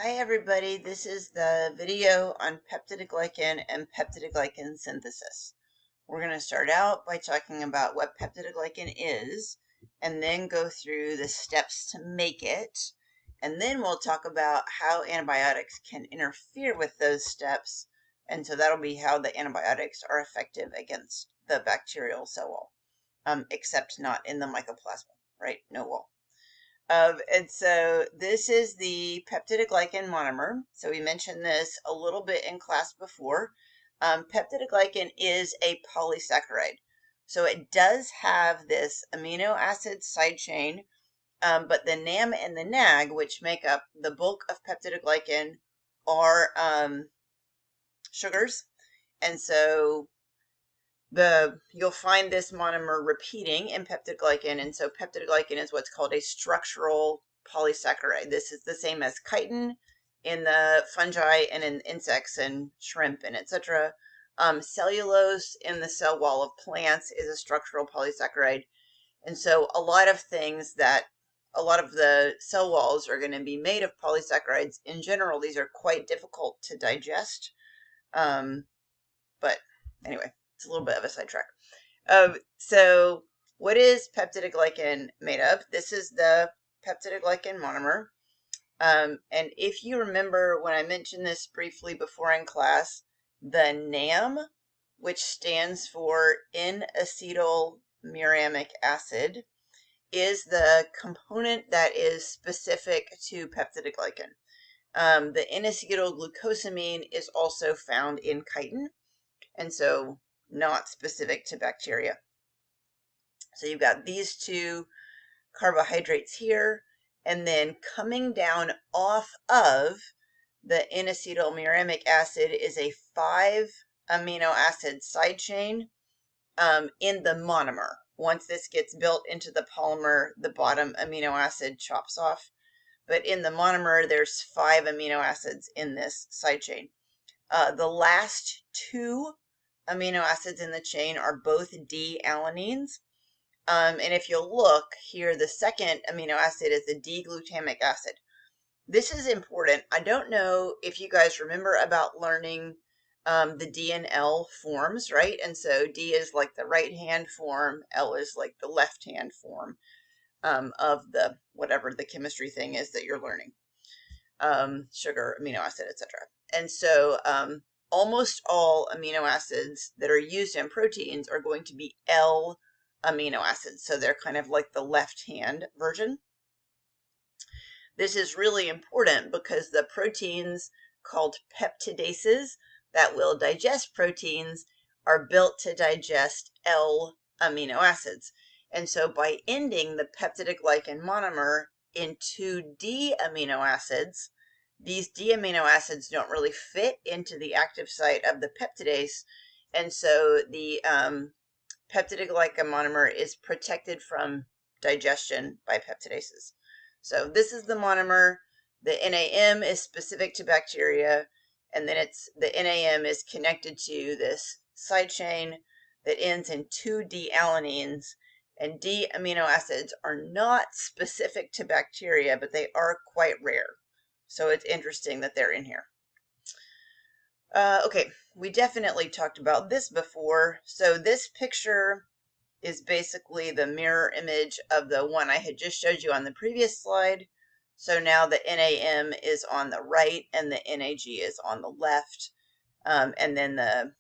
Hi everybody, this is the video on peptidoglycan and peptidoglycan synthesis. We're going to start out by talking about what peptidoglycan is, and then go through the steps to make it, and then we'll talk about how antibiotics can interfere with those steps, and so that'll be how the antibiotics are effective against the bacterial cell wall, except not in the mycoplasma, right? No wall. And so this is the peptidoglycan monomer. So we mentioned this a little bit in class before. Peptidoglycan is a polysaccharide. So it does have this amino acid side chain, but the NAM and the NAG, which make up the bulk of peptidoglycan, are sugars. And so you'll find this monomer repeating in peptidoglycan, and so peptidoglycan is what's called a structural polysaccharide. This is the same as chitin in the fungi and in insects and shrimp and etc. Cellulose in the cell wall of plants is a structural polysaccharide, and so a lot of the cell walls are going to be made of polysaccharides. In general, these are quite difficult to digest, but anyway, it's a little bit of a sidetrack. So what is peptidoglycan made of? This is the peptidoglycan monomer. And if you remember when I mentioned this briefly before in class, the NAM, which stands for N-acetylmuramic acid, is the component that is specific to peptidoglycan. The N-acetylglucosamine is also found in chitin, and so not specific to bacteria. So you've got these two carbohydrates here, and then coming down off of the N-acetylmuramic acid is a 5 amino acid side chain in the monomer. Once this gets built into the polymer, the bottom amino acid chops off. But in the monomer, there's 5 amino acids in this side chain. The last 2 amino acids in the chain are both D-alanines. And if you'll look here, the second amino acid is the D-glutamic acid. This is important. I don't know if you guys remember about learning the D and L forms, right? And so D is like the right-hand form, L is like the left-hand form of the whatever the chemistry thing is that you're learning. Sugar, amino acid, etc. And so almost all amino acids that are used in proteins are going to be L amino acids. So they're kind of like the left-hand version. This is really important because the proteins called peptidases that will digest proteins are built to digest L amino acids. And so by ending the peptidoglycan monomer in 2 D amino acids, these D amino acids don't really fit into the active site of the peptidase, and so the peptidoglycan monomer is protected from digestion by peptidases. So this is the monomer. The NAM is specific to bacteria, and then the NAM is connected to this side chain that ends in 2 D-alanines. And D amino acids are not specific to bacteria, but they are quite rare. So it's interesting that they're in here. Okay, we definitely talked about this before. So this picture is basically the mirror image of the one I had just showed you on the previous slide. So now the NAM is on the right and the NAG is on the left. And then the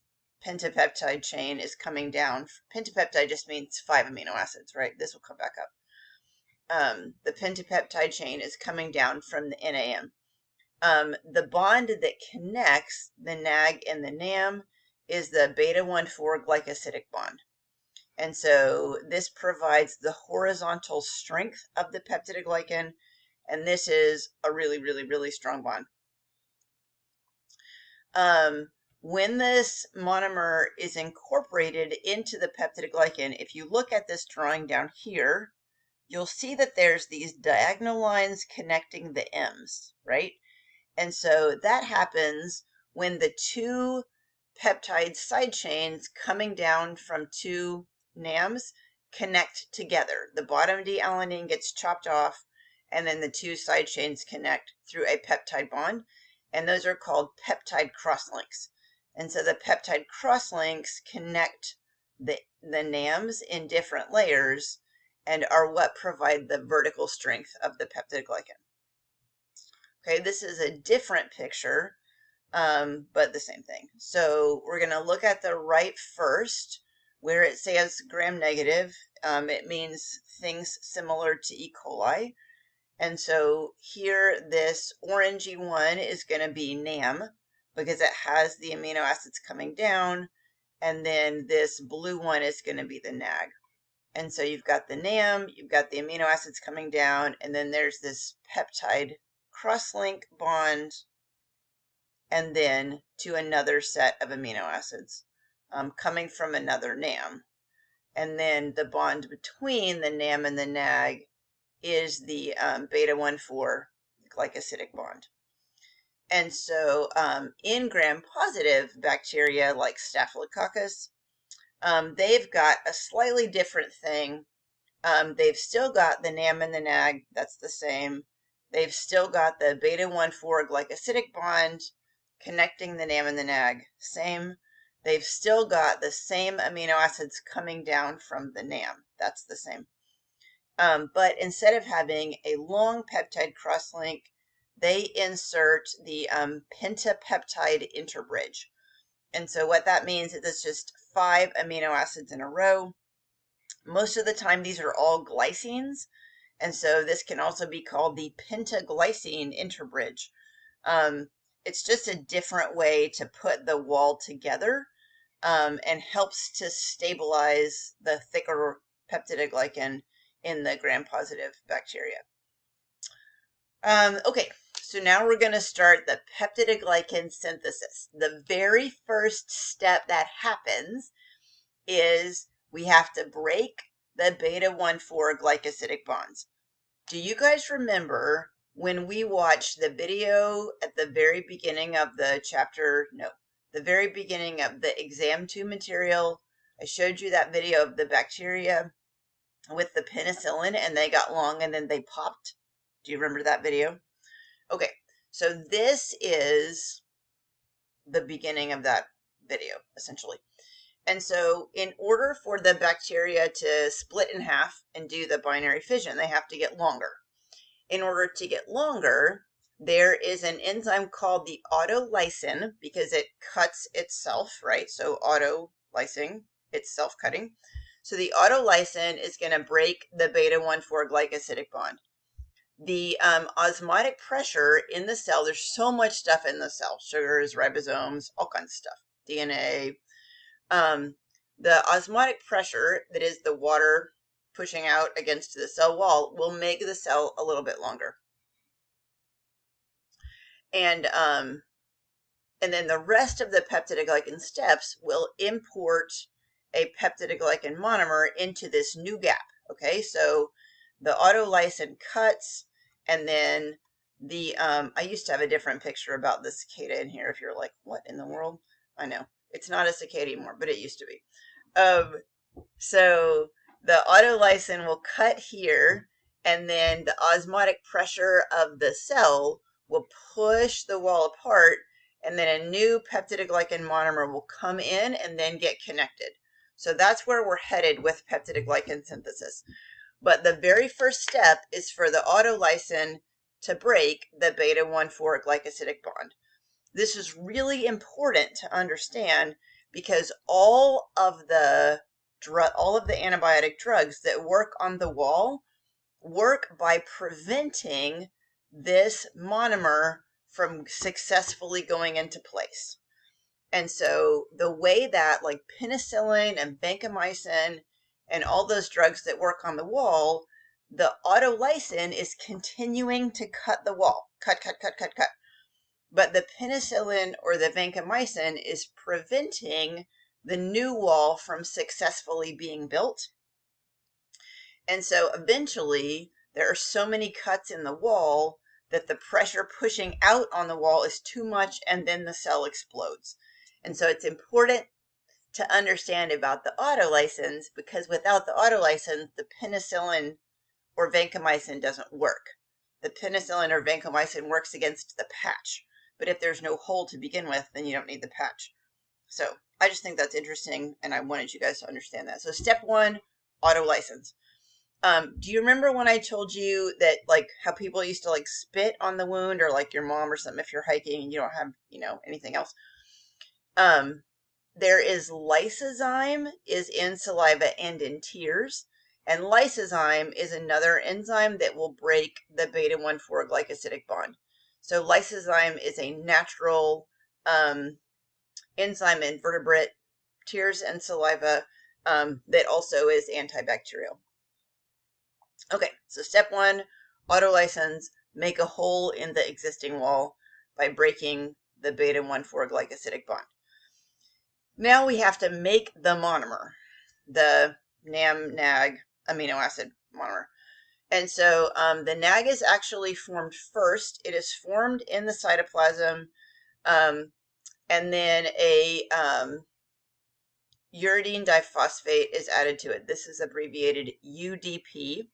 pentapeptide chain is coming down. Pentapeptide just means 5 amino acids, right? This will come back up. The pentapeptide chain is coming down from the NAM. The bond that connects the NAG and the NAM is the beta-1,4 glycosidic bond. And so this provides the horizontal strength of the peptidoglycan, and this is a really, really, really strong bond. When this monomer is incorporated into the peptidoglycan, if you look at this drawing down here, you'll see that there's these diagonal lines connecting the M's, right? And so that happens when the 2 peptide side chains coming down from 2 NAMs connect together. The bottom D-alanine gets chopped off, and then the two side chains connect through a peptide bond, and those are called peptide crosslinks. And so the peptide crosslinks connect the NAMs in different layers and are what provide the vertical strength of the peptidoglycan. Okay, this is a different picture, but the same thing. So we're going to look at the right first, where it says gram-negative. It means things similar to E. coli. And so here, this orangey one is going to be NAM because it has the amino acids coming down. And then this blue one is going to be the NAG. And so you've got the NAM, you've got the amino acids coming down, and then there's this peptide crosslink bond, and then to another set of amino acids coming from another NAM. And then the bond between the NAM and the NAG is the beta-1,4 glycosidic bond. And so in gram-positive bacteria like Staphylococcus, they've got a slightly different thing. They've still got the NAM and the NAG, that's the same. They've still got the beta-1,4 glycosidic bond connecting the NAM and the NAG, same. They've still got the same amino acids coming down from the NAM, that's the same. But instead of having a long peptide crosslink, they insert the pentapeptide interbridge. And so what that means is it's just 5 amino acids in a row. Most of the time, these are all glycines. And so this can also be called the pentaglycine interbridge. It's just a different way to put the wall together and helps to stabilize the thicker peptidoglycan in the gram-positive bacteria. Okay, so now we're going to start the peptidoglycan synthesis. The very first step that happens is we have to break the beta-1,4 glycosidic bonds. Do you guys remember when we watched the video at the very beginning of the chapter? No, the very beginning of the exam 2 material. I showed you that video of the bacteria with the penicillin, and they got long and then they popped. Do you remember that video? Okay, so this is the beginning of that video, essentially. And so in order for the bacteria to split in half and do the binary fission, they have to get longer. In order to get longer, there is an enzyme called the autolysin because it cuts itself, right? So autolysing, it's self-cutting. So the autolysin is going to break the beta-1,4 glycosidic bond. The osmotic pressure in the cell, there's so much stuff in the cell, sugars, ribosomes, all kinds of stuff, DNA. The osmotic pressure, that is the water pushing out against the cell wall, will make the cell a little bit longer. And then the rest of the peptidoglycan steps will import a peptidoglycan monomer into this new gap. Okay, so the autolysin cuts, and then the, I used to have a different picture about the cicada in here. If you're like, what in the world? I know, it's not a cicada anymore, but it used to be. So the autolysin will cut here, and then the osmotic pressure of the cell will push the wall apart, and then a new peptidoglycan monomer will come in and then get connected. So that's where we're headed with peptidoglycan synthesis. But the very first step is for the autolysin to break the beta-1,4 glycosidic bond. This is really important to understand because all of the antibiotic drugs that work on the wall work by preventing this monomer from successfully going into place. And so the way that like penicillin and vancomycin and all those drugs that work on the wall, the autolysin is continuing to cut the wall. Cut. But the penicillin or the vancomycin is preventing the new wall from successfully being built. And so eventually there are so many cuts in the wall that the pressure pushing out on the wall is too much, and then the cell explodes. And so it's important to understand about the autolysins, because without the autolysins, the penicillin or vancomycin doesn't work. the penicillin or vancomycin works against the patch. But if there's no hole to begin with, then you don't need the patch. So I just think that's interesting, and I wanted you guys to understand that. So step 1, auto license. Do you remember when I told you that, like, how people used to, like, spit on the wound, or like your mom or something if you're hiking and you don't have, anything else? There is lysozyme is in saliva and in tears, and lysozyme is another enzyme that will break the beta-1,4 glycosidic bond. So lysozyme is a natural enzyme in vertebrate tears and saliva that also is antibacterial. Okay, so step 1, auto license, make a hole in the existing wall by breaking the beta-1,4 glycosidic bond. Now we have to make the monomer, the NAM-NAG amino acid monomer. And so the NAG is actually formed first. It is formed in the cytoplasm, and then a uridine diphosphate is added to it. This is abbreviated UDP.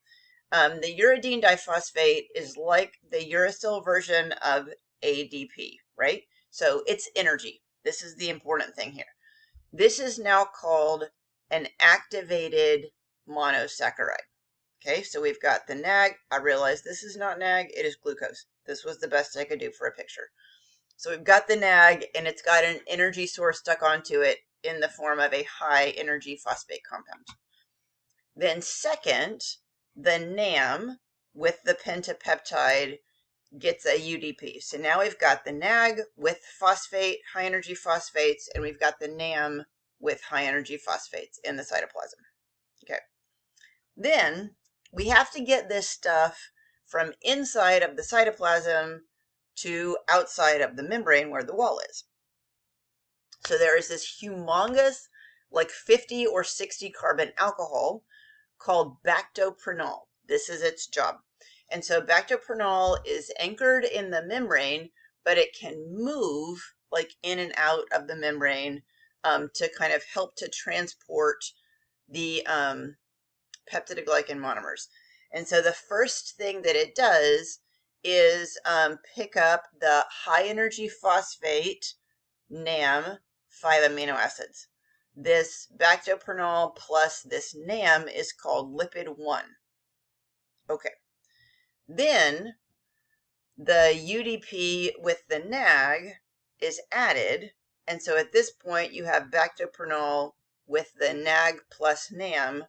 The uridine diphosphate is like the uracil version of ADP, right? So it's energy. This is the important thing here. This is now called an activated monosaccharide. Okay, so we've got the NAG. I realize this is not NAG, it is glucose. This was the best I could do for a picture. So we've got the NAG, and it's got an energy source stuck onto it in the form of a high energy phosphate compound. Then second, the NAM with the pentapeptide gets a UDP. So now we've got the NAG with phosphate, high energy phosphates, and we've got the NAM with high energy phosphates in the cytoplasm. Okay. Then we have to get this stuff from inside of the cytoplasm to outside of the membrane where the wall is. So there is this humongous, like 50 or 60 carbon alcohol called bactoprenol. This is its job. And so bactoprenol is anchored in the membrane, but it can move like in and out of the membrane to kind of help to transport the peptidoglycan monomers. And so the first thing that it does is pick up the high energy phosphate NAM 5 amino acids. This bactoprenol plus this NAM is called lipid 1. Okay. Then the UDP with the NAG is added. And so at this point you have bactoprenol with the NAG plus NAM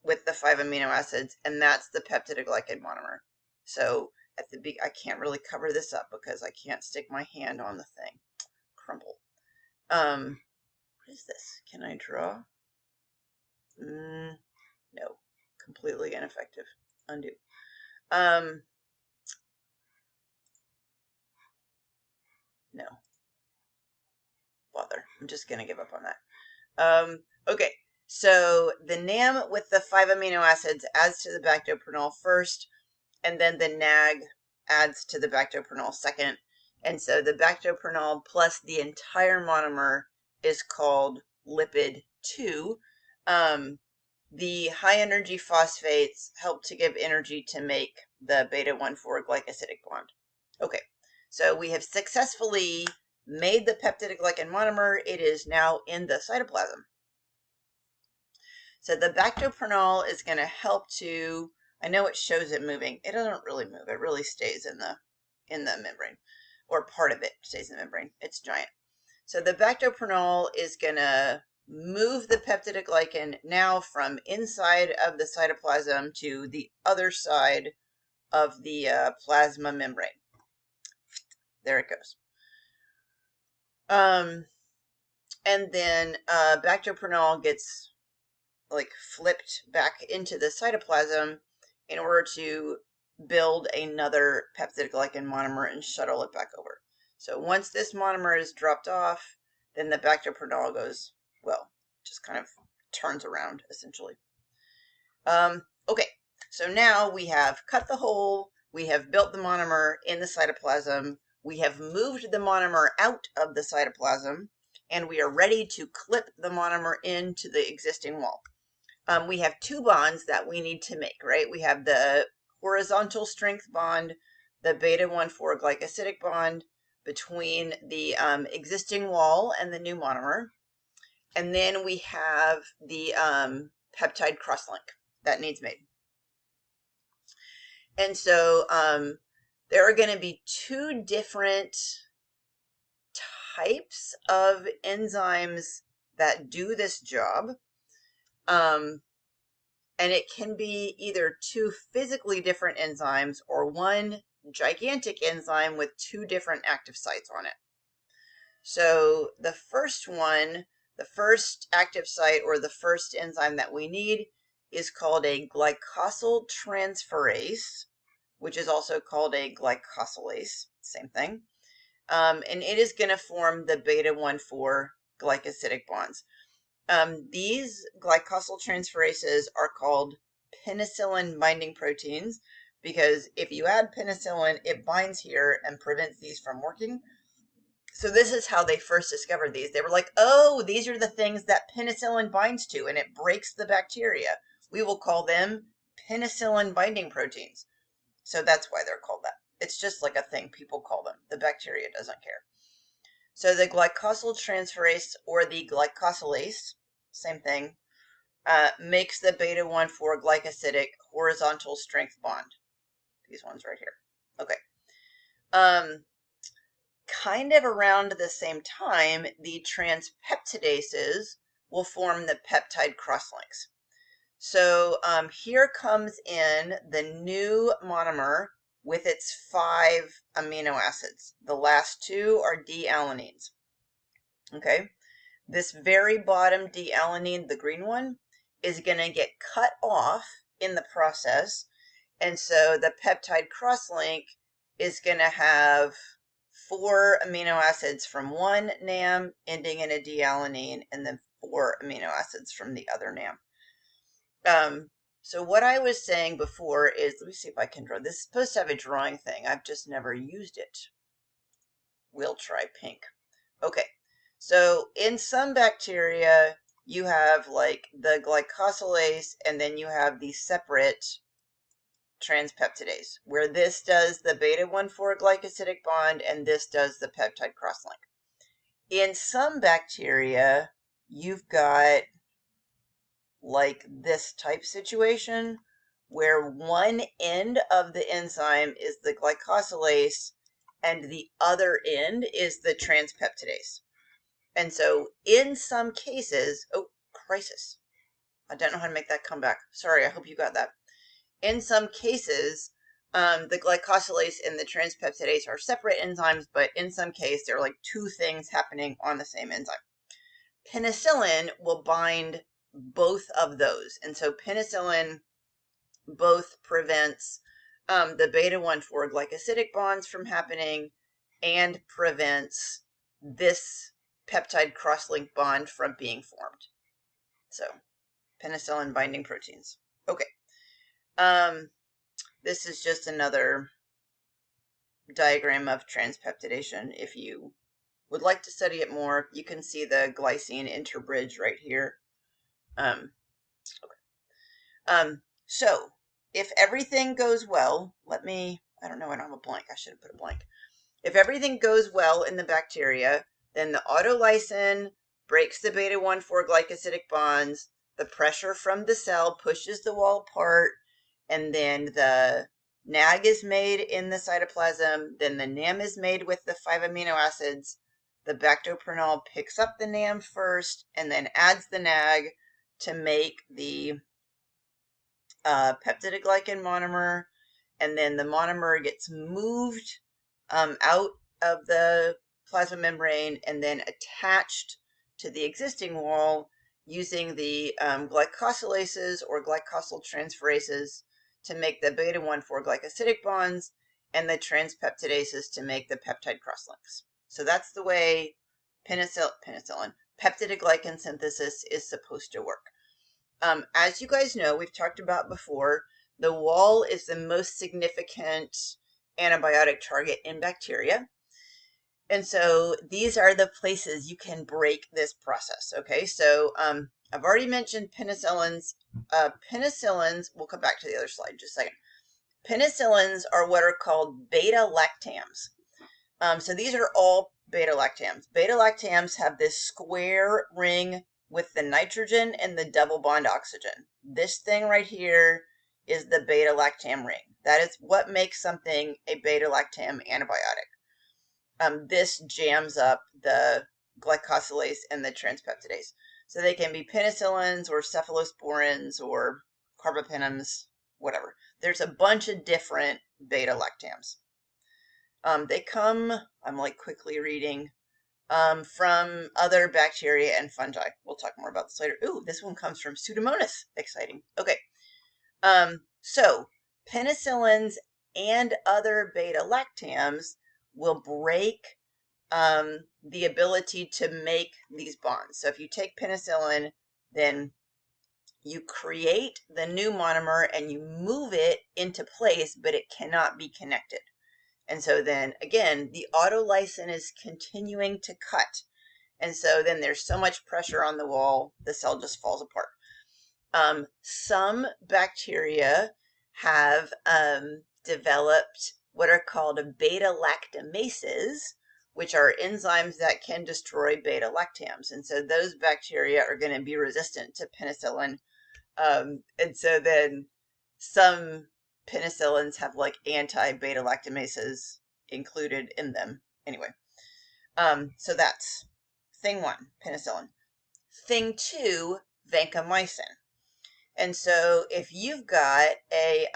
with the 5 amino acids, and that's the peptidoglycan monomer. So at the I can't really cover this up because I can't stick my hand on the thing. Crumple. What is this? Can I draw? No. Completely ineffective. Undo. No. Bother. I'm just going to give up on that. Okay. So the NAM with the 5 amino acids adds to the bactoprenol first, and then the NAG adds to the bactoprenol second. And so the bactoprenol plus the entire monomer is called lipid 2. The high energy phosphates help to give energy to make the beta-1,4 glycosidic bond. Okay, so we have successfully made the peptidoglycan monomer. It is now in the cytoplasm. So the bactoprenol is going to help to, I know it shows it moving. It doesn't really move. It really stays in the membrane, or part of it stays in the membrane. It's giant. So the bactoprenol is going to move the peptidoglycan now from inside of the cytoplasm to the other side of the plasma membrane. There it goes. And then bactoprenol gets like flipped back into the cytoplasm in order to build another peptidoglycan monomer and shuttle it back over. So once this monomer is dropped off, then the bactoprenol goes, well, just kind of turns around essentially. Okay, so now we have cut the hole, we have built the monomer in the cytoplasm, we have moved the monomer out of the cytoplasm, and we are ready to clip the monomer into the existing wall. We have two bonds that we need to make, right? We have the horizontal strength bond, the beta-1,4 glycosidic bond between the existing wall and the new monomer. And then we have the peptide crosslink that needs made. And so there are going to be two different types of enzymes that do this job. And it can be either two physically different enzymes or one gigantic enzyme with two different active sites on it. So the first one, the first active site or the first enzyme that we need is called a glycosyl transferase, which is also called a glycosylase, same thing. And it is going to form the beta-1,4 glycosidic bonds. These glycosyl transferases are called penicillin binding proteins because if you add penicillin, it binds here and prevents these from working. So this is how they first discovered these. They were like, oh, these are the things that penicillin binds to and it breaks the bacteria. We will call them penicillin binding proteins. So that's why they're called that. It's just like a thing people call them. The bacteria doesn't care. So the glycosyl transferase or the glycosylase, same thing, makes the beta-1,4 glycosidic horizontal strength bond. These ones right here. Okay. Kind of around the same time, the transpeptidases will form the peptide crosslinks. So here comes in the new monomer with its 5 amino acids. The last 2 are D-alanines. Okay. This very bottom D-alanine, the green one, is going to get cut off in the process. And so the peptide crosslink is going to have 4 amino acids from one NAM ending in a D-alanine and then 4 amino acids from the other NAM. So what I was saying before is, let me see if I can draw. This is supposed to have a drawing thing. I've just never used it. We'll try pink. Okay. So in some bacteria, you have like the glycosylase and then you have the separate transpeptidase, where this does the beta-1,4 glycosidic bond and this does the peptide crosslink. In some bacteria, you've got like this type situation where one end of the enzyme is the glycosylase and the other end is the transpeptidase. And so in some cases, oh, crisis. I don't know how to make that come back. Sorry, I hope you got that. In some cases, the glycosylase and the transpeptidase are separate enzymes, but in some cases, there are like two things happening on the same enzyme. Penicillin will bind both of those. And so penicillin both prevents the beta-1,4 glycosidic bonds from happening and prevents this peptide crosslink bond from being formed. So penicillin binding proteins. Okay. This is just another diagram of transpeptidation. If you would like to study it more, you can see the glycine interbridge right here. So if everything goes well, I don't know, I don't have a blank. I should have put a blank. If everything goes well in the bacteria, then the autolysin breaks the beta-1,4 glycosidic bonds. The pressure from the cell pushes the wall apart, and then the NAG is made in the cytoplasm. Then the NAM is made with the 5 amino acids. The bactoprenol picks up the NAM first and then adds the NAG to make the peptidoglycan monomer. And then the monomer gets moved out of the plasma membrane and then attached to the existing wall using the glycosylases or glycosyl transferases to make the beta-1,4 glycosidic bonds and the transpeptidases to make the peptide crosslinks. So that's the way penicillin, peptidoglycan synthesis is supposed to work. As you guys know, we've talked about before, the wall is the most significant antibiotic target in bacteria. And so these are the places you can break this process. Okay, so I've already mentioned penicillins. Penicillins, we'll come back to the other slide in just a second. Penicillins are what are called beta-lactams. So these are all beta-lactams. Beta-lactams have this square ring with the nitrogen and the double bond oxygen. This thing right here is the beta-lactam ring. That is what makes something a beta-lactam antibiotic. This jams up the glycosylase and the transpeptidase. So they can be penicillins or cephalosporins or carbapenems, whatever. There's a bunch of different beta-lactams. They come, I'm like quickly reading, from other bacteria and fungi. We'll talk more about this later. Ooh, this one comes from Pseudomonas. Exciting. Okay. So penicillins and other beta-lactams will break the ability to make these bonds. So if you take penicillin, then you create the new monomer and you move it into place, but it cannot be connected. And so then again, the autolysin is continuing to cut. And so then there's so much pressure on the wall, the cell just falls apart. Some bacteria have developed what are called beta-lactamases, which are enzymes that can destroy beta-lactams. And so those bacteria are going to be resistant to penicillin. And so then some penicillins have like anti-beta-lactamases included in them. Anyway, so that's thing one, penicillin. Thing two, vancomycin. And so if you've got a,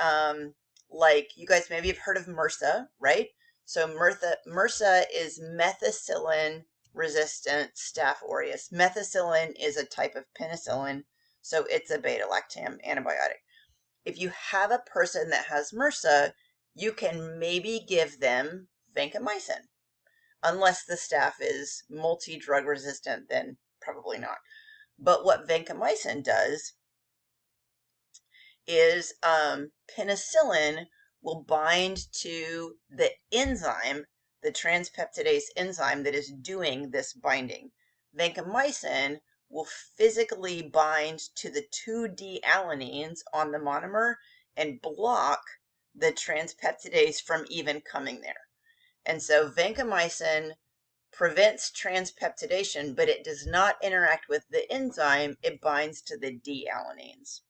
like you guys maybe have heard of MRSA, right? So MRSA is methicillin resistant Staph aureus. Methicillin is a type of penicillin, so it's a beta-lactam antibiotic. If you have a person that has MRSA, you can maybe give them vancomycin. Unless the staph is multi-drug resistant, then probably not. But what vancomycin does is penicillin will bind to the enzyme, the transpeptidase enzyme that is doing this binding. Vancomycin will physically bind to the 2D-alanines on the monomer and block the transpeptidase from even coming there. And so vancomycin prevents transpeptidation, but it does not interact with the enzyme. It binds to the D-alanines.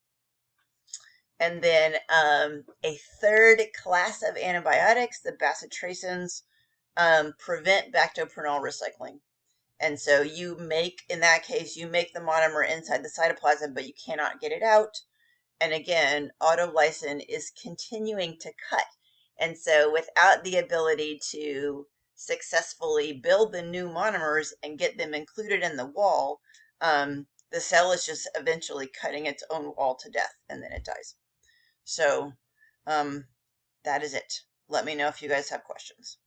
And then a third class of antibiotics, the bacitracins, prevent bactoprenol recycling. And so you make, in that case, you make the monomer inside the cytoplasm, but you cannot get it out. And again, autolysin is continuing to cut. And so without the ability to successfully build the new monomers and get them included in the wall, the cell is just eventually cutting its own wall to death, and then it dies. So that is it. Let me know if you guys have questions.